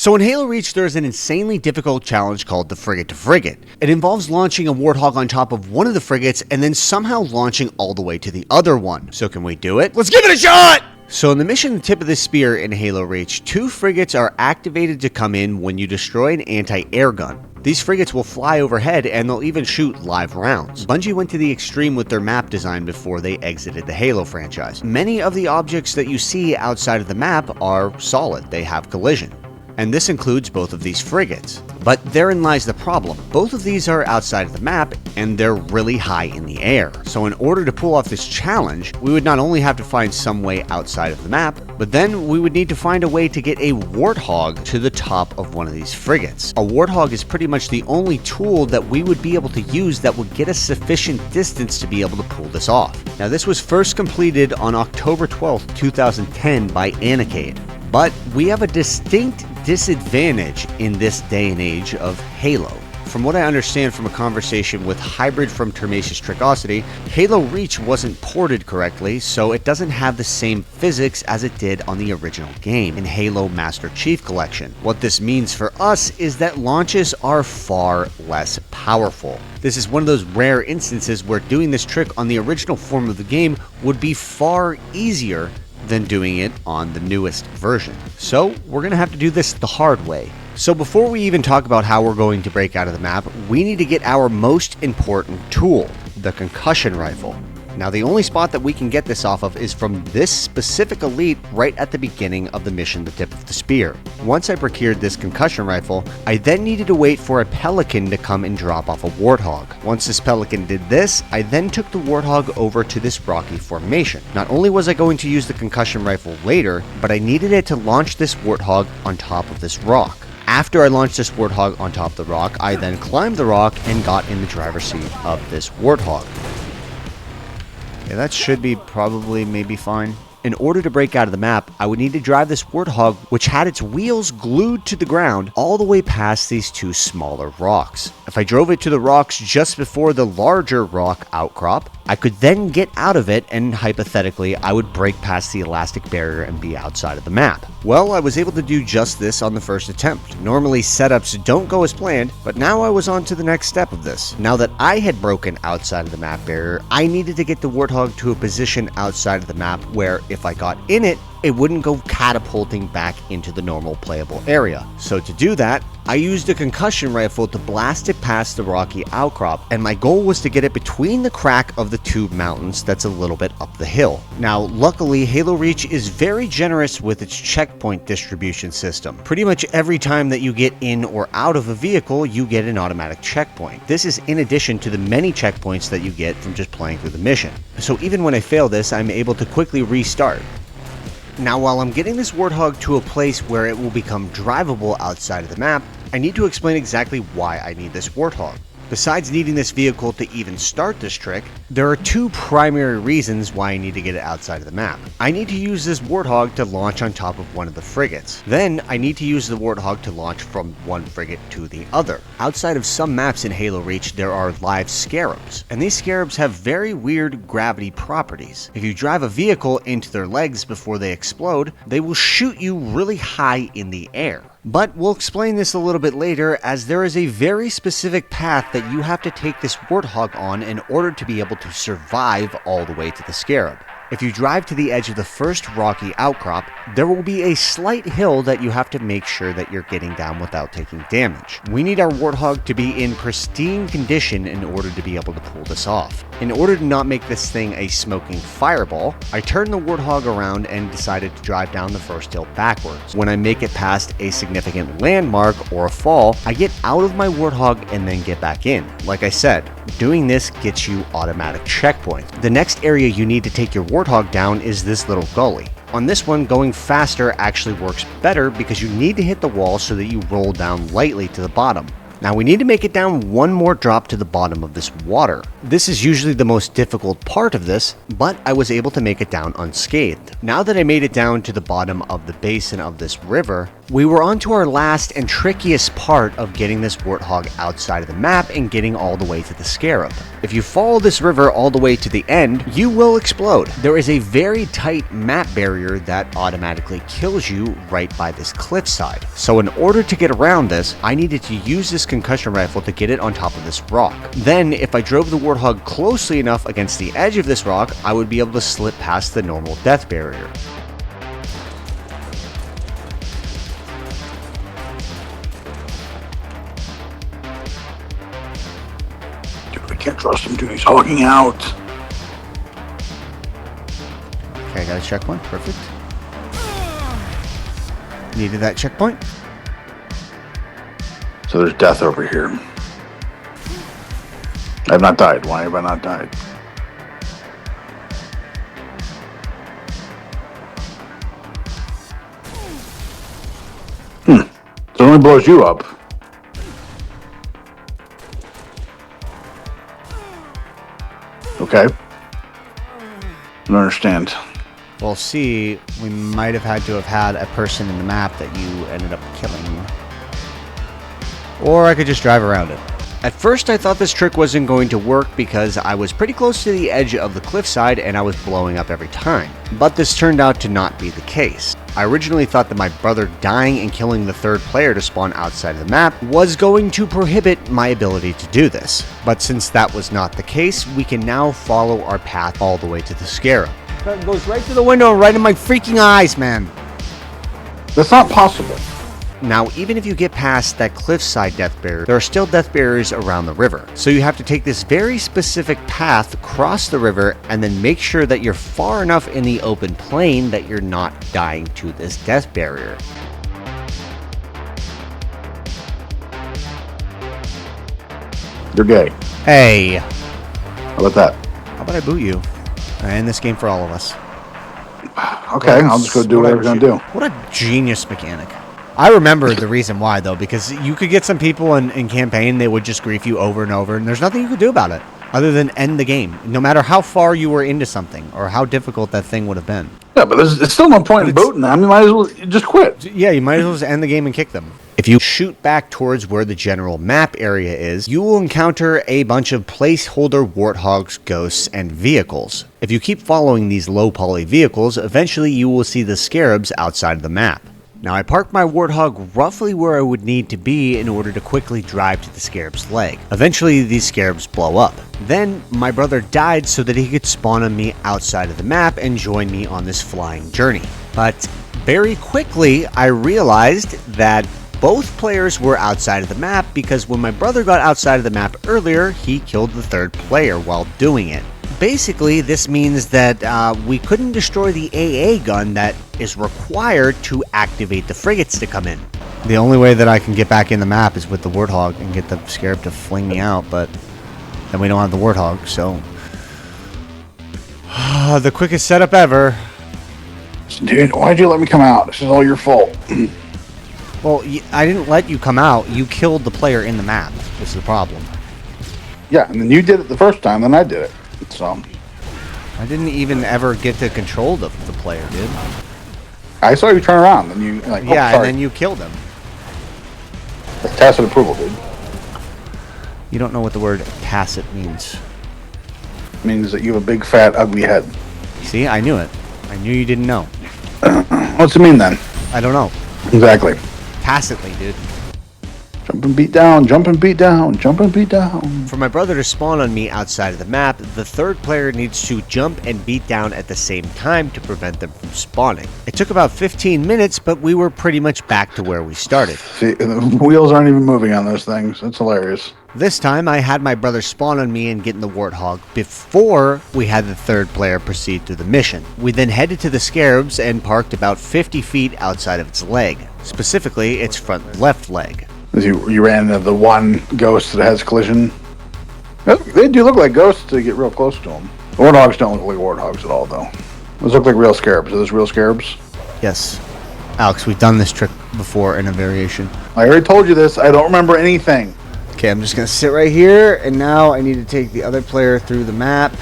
So in Halo Reach, there's an insanely difficult challenge called the Frigate to Frigate. It involves launching a Warthog on top of one of the frigates and then somehow launching all the way to the other one. So can we do it? Let's give it a shot! So in the mission Tip of the Spear in Halo Reach, 2 frigates are activated to come in when you destroy an anti-air gun. These frigates will fly overhead and they'll even shoot live rounds. Bungie went to the extreme with their map design before they exited the Halo franchise. Many of the objects that you see outside of the map are solid, they have collision. And this includes both of these frigates. But therein lies the problem. Both of these are outside of the map, and they're really high in the air. So in order to pull off this challenge, we would not only have to find some way outside of the map, but then we would need to find a way to get a Warthog to the top of one of these frigates. A Warthog is pretty much the only tool that we would be able to use that would get us sufficient distance to be able to pull this off. Now this was first completed on October 12th, 2010 by Anarcade. But we have a distinct disadvantage in this day and age of Halo. From what I understand from a conversation with Hybrid from Termasius Tricosity, Halo Reach wasn't ported correctly, so it doesn't have the same physics as it did on the original game in Halo Master Chief Collection. What this means for us is that launches are far less powerful. This is one of those rare instances where doing this trick on the original form of the game would be far easier than doing it on the newest version. So we're going to have to do this the hard way. So before we even talk about how we're going to break out of the map, we need to get our most important tool, the concussion rifle. Now the only spot that we can get this off of is from this specific elite right at the beginning of the mission, the Tip of the Spear. Once I procured this concussion rifle, I then needed to wait for a Pelican to come and drop off a Warthog. Once this Pelican did this, I then took the Warthog over to this rocky formation. Not only was I going to use the concussion rifle later, but I needed it to launch this Warthog on top of this rock. After I launched this Warthog on top of the rock, I then climbed the rock and got in the driver's seat of this Warthog. Yeah, that should be maybe fine. In order to break out of the map, I would need to drive this Warthog, which had its wheels glued to the ground, all the way past these 2 smaller rocks. If I drove it to the rocks just before the larger rock outcrop, I could then get out of it and hypothetically I would break past the elastic barrier and be outside of the map. Well, I was able to do just this on the first attempt. Normally setups don't go as planned, but now I was on to the next step of this. Now that I had broken outside of the map barrier, I needed to get the Warthog to a position outside of the map where if I got in it, it wouldn't go catapulting back into the normal playable area. So to do that, I used a concussion rifle to blast it past the rocky outcrop, and my goal was to get it between the crack of the 2 mountains that's a little bit up the hill. Now, luckily, Halo Reach is very generous with its checkpoint distribution system. Pretty much every time that you get in or out of a vehicle, you get an automatic checkpoint. This is in addition to the many checkpoints that you get from just playing through the mission. So even when I fail this, I'm able to quickly restart. Now, while I'm getting this Warthog to a place where it will become drivable outside of the map, I need to explain exactly why I need this Warthog. Besides needing this vehicle to even start this trick, there are 2 primary reasons why I need to get it outside of the map. I need to use this Warthog to launch on top of one of the frigates. Then, I need to use the Warthog to launch from one frigate to the other. Outside of some maps in Halo Reach, there are live Scarabs, and these Scarabs have very weird gravity properties. If you drive a vehicle into their legs before they explode, they will shoot you really high in the air. But we'll explain this a little bit later, as there is a very specific path that you have to take this Warthog on in order to be able to survive all the way to the Scarab. If you drive to the edge of the first rocky outcrop, there will be a slight hill that you have to make sure that you're getting down without taking damage. We need our Warthog to be in pristine condition in order to be able to pull this off. In order to not make this thing a smoking fireball, I turned the Warthog around and decided to drive down the first hill backwards. When I make it past a significant landmark or a fall, I get out of my Warthog and then get back in. Like I said, doing this gets you automatic checkpoint. The next area you need to take your Warthog down is this little gully. On this one, going faster actually works better because you need to hit the wall so that you roll down lightly to the bottom. Now we need to make it down one more drop to the bottom of this water. This is usually the most difficult part of this, but I was able to make it down unscathed. Now that I made it down to the bottom of the basin of this river, we were on to our last and trickiest part of getting this Warthog outside of the map and getting all the way to the Scarab. If you follow this river all the way to the end, you will explode. There is a very tight map barrier that automatically kills you right by this cliffside. So in order to get around this, I needed to use this concussion rifle to get it on top of this rock. Then, if I drove the Warthog closely enough against the edge of this rock, I would be able to slip past the normal death barrier. I can't trust him, dude. He's hogging out. Okay, I got a checkpoint. Perfect. Needed that checkpoint. So there's death over here. I have not died. Why have I not died? It only blows you up. Okay. I don't understand. Well, see, we might have had to have had a person in the map that you ended up killing. Or I could just drive around it. At first, I thought this trick wasn't going to work because I was pretty close to the edge of the cliffside and I was blowing up every time. But this turned out to not be the case. I originally thought that my brother dying and killing the third player to spawn outside of the map was going to prohibit my ability to do this. But since that was not the case, we can now follow our path all the way to the Scarab. That goes right to the window and right in my freaking eyes, man. That's not possible. Now, even if you get past that cliffside death barrier, there are still death barriers around the river. So you have to take this very specific path across the river and then make sure that you're far enough in the open plain that you're not dying to this death barrier. You're gay. Hey. How about that? How about I boot you? I end this game for all of us. Okay, I'll just go do whatever I'm going to do. What a genius mechanic. I remember the reason why, though, because you could get some people in campaign, they would just grief you over and over, and there's nothing you could do about it other than end the game, no matter how far you were into something or how difficult that thing would have been. Yeah, but it's still no point in booting them. You might as well just quit. Yeah, you might as well just end the game and kick them. If you shoot back towards where the general map area is, you will encounter a bunch of placeholder warthogs, ghosts, and vehicles. If you keep following these low poly vehicles, eventually you will see the Scarabs outside of the map. Now, I parked my Warthog roughly where I would need to be in order to quickly drive to the Scarab's leg. Eventually, these Scarabs blow up. Then, my brother died so that he could spawn on me outside of the map and join me on this flying journey. But very quickly, I realized that both players were outside of the map because when my brother got outside of the map earlier, he killed the third player while doing it. Basically, this means that we couldn't destroy the AA gun that is required to activate the frigates to come in. The only way that I can get back in the map is with the Warthog and get the Scarab to fling me out, but then we don't have the Warthog, so... the quickest setup ever. Dude, why'd you let me come out? This is all your fault. Well, I didn't let you come out. You killed the player in the map. This is the problem. Yeah, and then you did it the first time, then I did it. So I didn't even ever get to control the player, dude. I saw you turn around, and you like, yeah, sorry. And then you killed him. That's tacit approval, dude. You don't know what the word tacit means. It means that you have a big, fat, ugly head. See, I knew it. I knew you didn't know. What's it mean then? I don't know. Exactly. Tacitly, dude. Jump and beat down, jump and beat down, jump and beat down. For my brother to spawn on me outside of the map, the third player needs to jump and beat down at the same time to prevent them from spawning. It took about 15 minutes, but we were pretty much back to where we started. See, the wheels aren't even moving on those things. It's hilarious. This time, I had my brother spawn on me and get in the Warthog before we had the third player proceed through the mission. We then headed to the Scarabs and parked about 50 feet outside of its leg, specifically its front left leg. You ran into the one ghost that has collision. They do look like ghosts to get real close to them. The Warthogs don't look like Warthogs at all, though. Those look like real Scarabs. Are those real Scarabs? Yes. Alex, we've done this trick before in a variation. I already told you this. I don't remember anything. Okay, I'm just gonna sit right here, and now I need to take the other player through the map.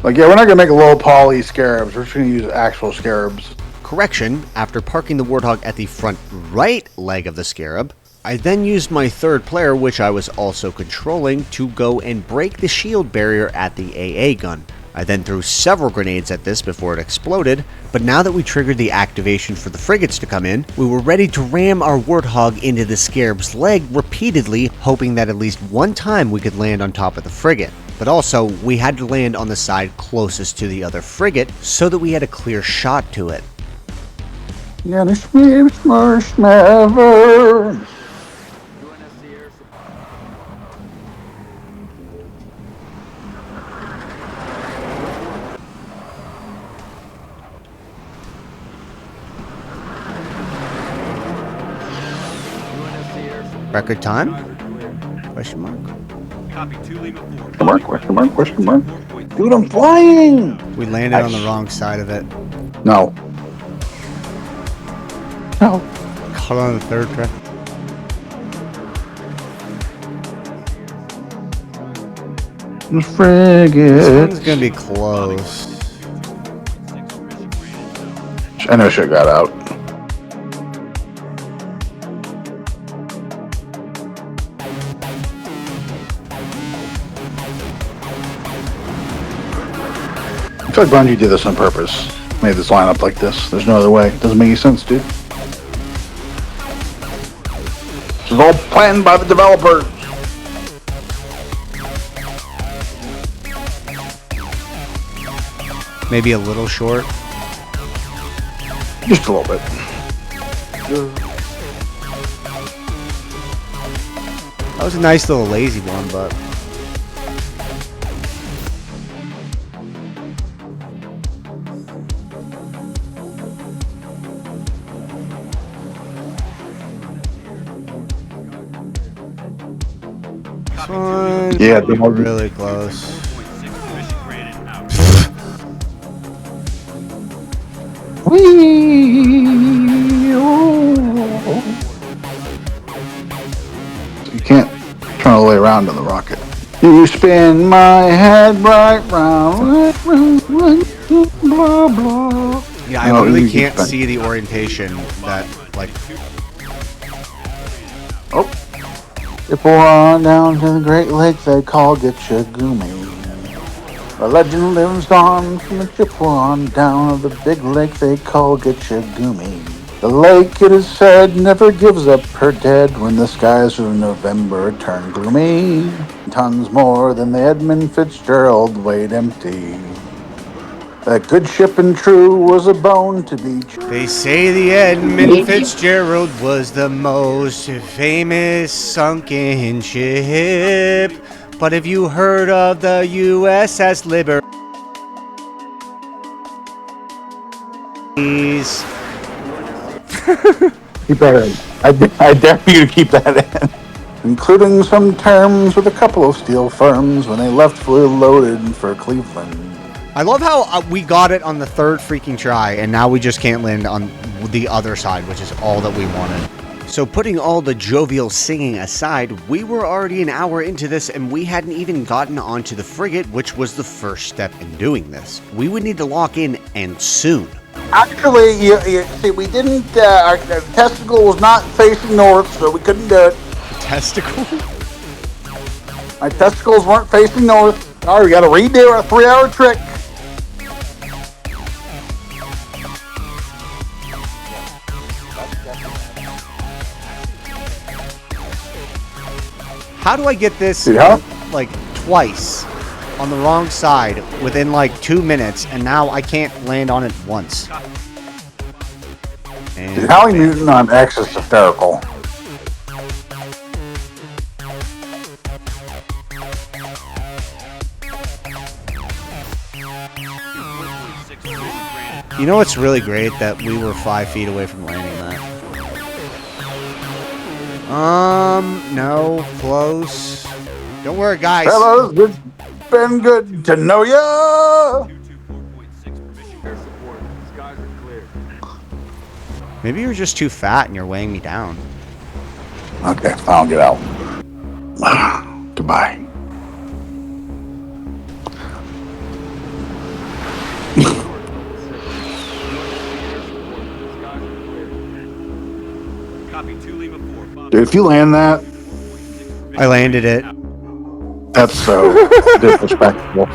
Like, yeah, we're not gonna make a low poly Scarabs. We're just gonna use actual Scarabs. Correction, after parking the Warthog at the front right leg of the Scarab, I then used my third player, which I was also controlling, to go and break the shield barrier at the AA gun. I then threw several grenades at this before it exploded, but now that we triggered the activation for the frigates to come in, we were ready to ram our Warthog into the Scarab's leg repeatedly, hoping that at least one time we could land on top of the frigate. But also, we had to land on the side closest to the other frigate so that we had a clear shot to it. Yeah, the smash ever. Record time? Question mark? Question mark. Dude, I'm flying! We landed on the wrong side of it. No. No. Caught on the third track. The frigate. This one's gonna be close. I know shit got out. I feel like Bungie did this on purpose. Made this line up like this. There's no other way. Doesn't make any sense, dude. This is all planned by the developers. Maybe a little short. Just a little bit. That was a nice little lazy one, but... This one, Yeah, really close. You can't turn all the way around on the rocket. You spin my head right round, blah blah. Yeah, I literally can't see the orientation that, like... Oh. If we're on down to the Great Lake they call Gitchagumi. The legend lives on from the ship we're on down to the big lake they call Gitchagumi. The lake, it is said, never gives up her dead when the skies of November turn gloomy. Tons more than the Edmund Fitzgerald weighed empty. That good ship and true was a bone to be chewed. They say the Edmund Fitzgerald was the most famous sunken ship. But have you heard of the USS Liberty? Keep that in. I dare you to keep that in. Including some terms with a couple of steel firms when they left fully loaded for Cleveland. I love how we got it on the third freaking try, and now we just can't land on the other side, which is all that we wanted. So putting all the jovial singing aside, we were already an hour into this, and we hadn't even gotten onto the frigate, which was the first step in doing this. We would need to lock in, and soon. Actually, you see, we didn't, our testicle was not facing north, so we couldn't do it. Testicle? My testicles weren't facing north. Alright, we gotta redo a 3-hour trick. How do I get this, like, twice on the wrong side within, like, 2 minutes, and now I can't land on it once? And Howie Newton on X is hysterical. you know what's really great? That we were 5 feet away from landing that. No, close. Don't worry, guys. Fellas, it's been good to know ya. Maybe you're just too fat and you're weighing me down. Okay, I'll get out. Goodbye. Dude, if you land that, I landed it. that's so disrespectful.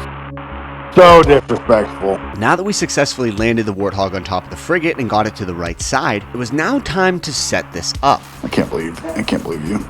So disrespectful. Now that we successfully landed the Warthog on top of the frigate and got it to the right side, it was now time to set this up. I can't believe you.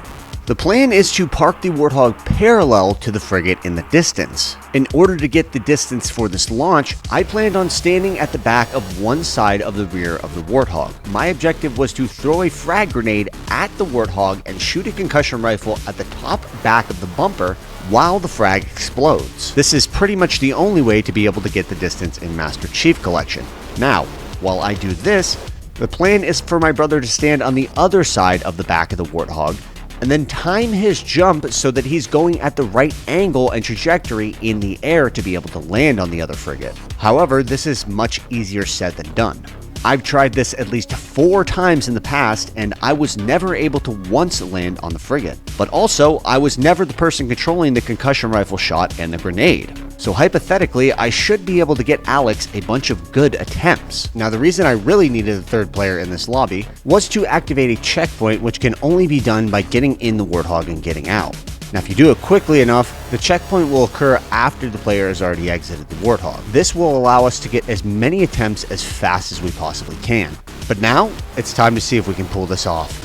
The plan is to park the Warthog parallel to the frigate in the distance. In order to get the distance for this launch, I planned on standing at the back of one side of the rear of the Warthog. My objective was to throw a frag grenade at the Warthog and shoot a concussion rifle at the top back of the bumper while the frag explodes. This is pretty much the only way to be able to get the distance in Master Chief Collection. Now, while I do this, the plan is for my brother to stand on the other side of the back of the Warthog and then time his jump so that he's going at the right angle and trajectory in the air to be able to land on the other frigate. However, this is much easier said than done. I've tried this at least 4 times in the past, and I was never able to once land on the frigate. But also, I was never the person controlling the concussion rifle shot and the grenade. So hypothetically, I should be able to get Alex a bunch of good attempts. Now, the reason I really needed a third player in this lobby was to activate a checkpoint, which can only be done by getting in the Warthog and getting out. Now, if you do it quickly enough, the checkpoint will occur after the player has already exited the Warthog. This will allow us to get as many attempts as fast as we possibly can. But now, it's time to see if we can pull this off.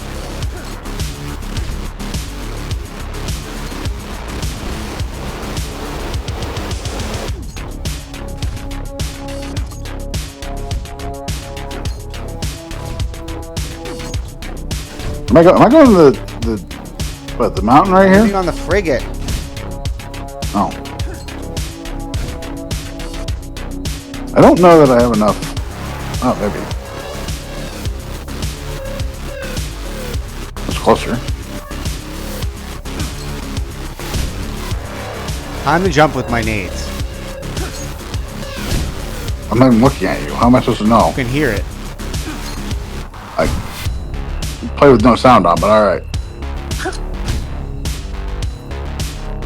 Am I going to the mountain right here? On the frigate. Oh. I don't know that I have enough. Oh, maybe. It's closer. Time to jump with my nades. I'm not even looking at you. How am I supposed to know? You can hear it. I play with no sound on, but alright.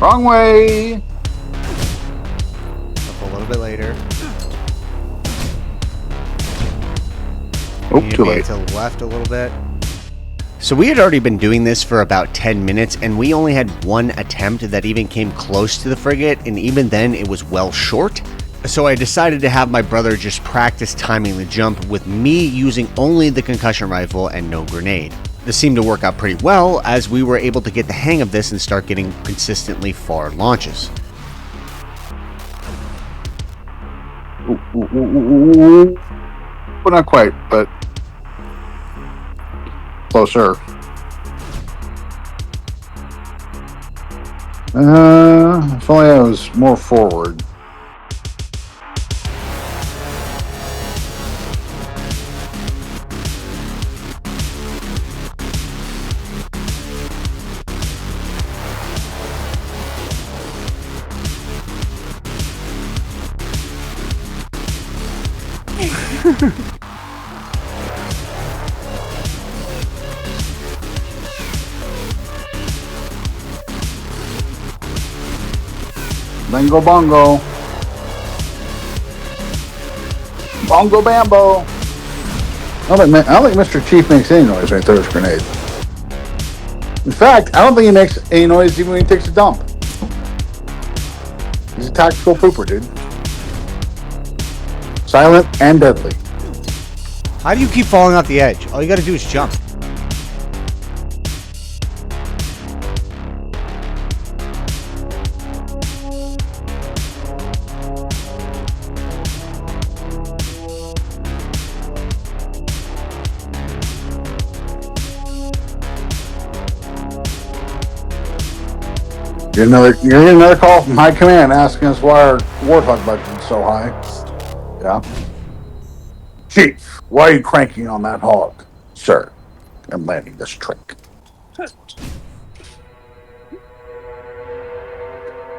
Wrong way! Up a little bit later. Oh, too late. To the left a little bit. So we had already been doing this for about 10 minutes, and we only had one attempt that even came close to the frigate, and even then it was well short. So I decided to have my brother just practice timing the jump with me using only the concussion rifle and no grenade. This seemed to work out pretty well, as we were able to get the hang of this and start getting consistently far launches. Well, not quite, but closer. If only I was more forward. Bingo bongo. Bongo bambo. I don't think Mr. Chief makes any noise when he throws a grenade. In fact, I don't think he makes any noise even when he takes a dump. He's a tactical pooper, dude. Silent and deadly. How do you keep falling off the edge? All you gotta do is jump. You're getting another call from High Command asking us why our Warthog budget is so high. Yeah. Chief, why are you cranking on that hog? Sir, I'm landing this trick.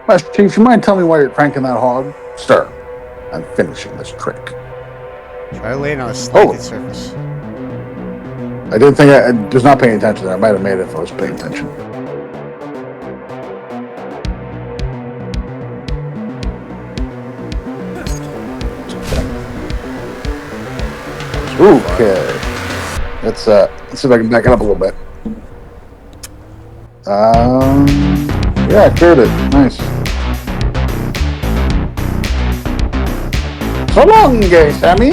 Master Chief, you mind telling me why you're cranking that hog? Sir, I'm finishing this trick. Try to land on a slanted surface. I didn't think I was not paying attention there. I might have made it if I was paying attention. Okay. Let's see if I can back it up a little bit. Yeah, I cleared it. Nice. So long, Sammy.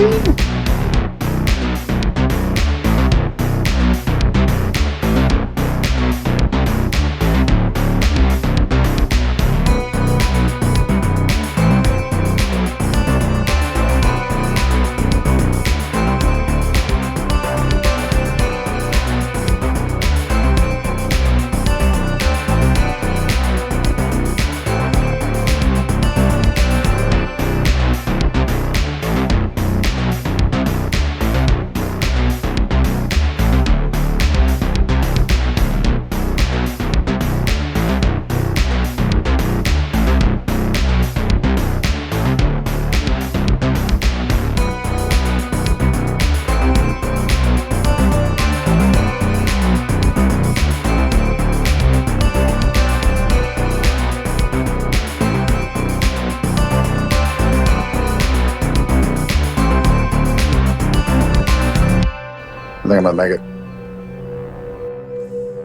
I think I'm gonna make it.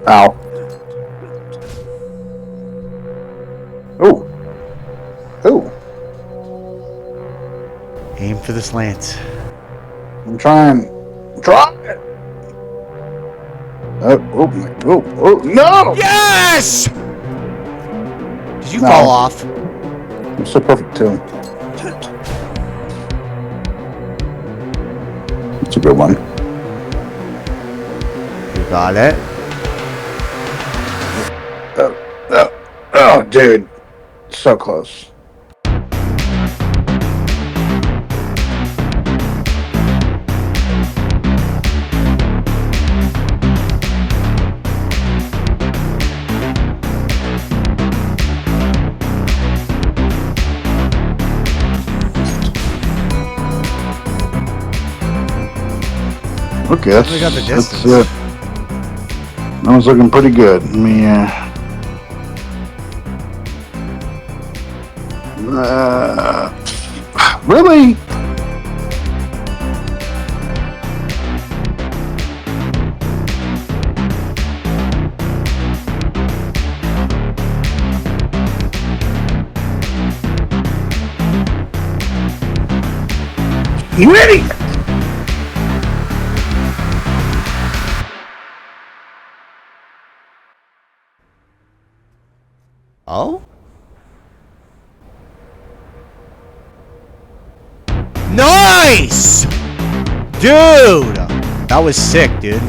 Ow. Ooh. Ooh. Aim for the slants. I'm trying. Try it. Oh, no! Yes! Did you No. fall off? I'm so perfect, too. It's a good one. You got it. Oh, dude. So close. Okay, We got the distance. that's it. That was looking pretty good. Let me, really? Ready? Oh? Nice! Dude! That was sick, dude.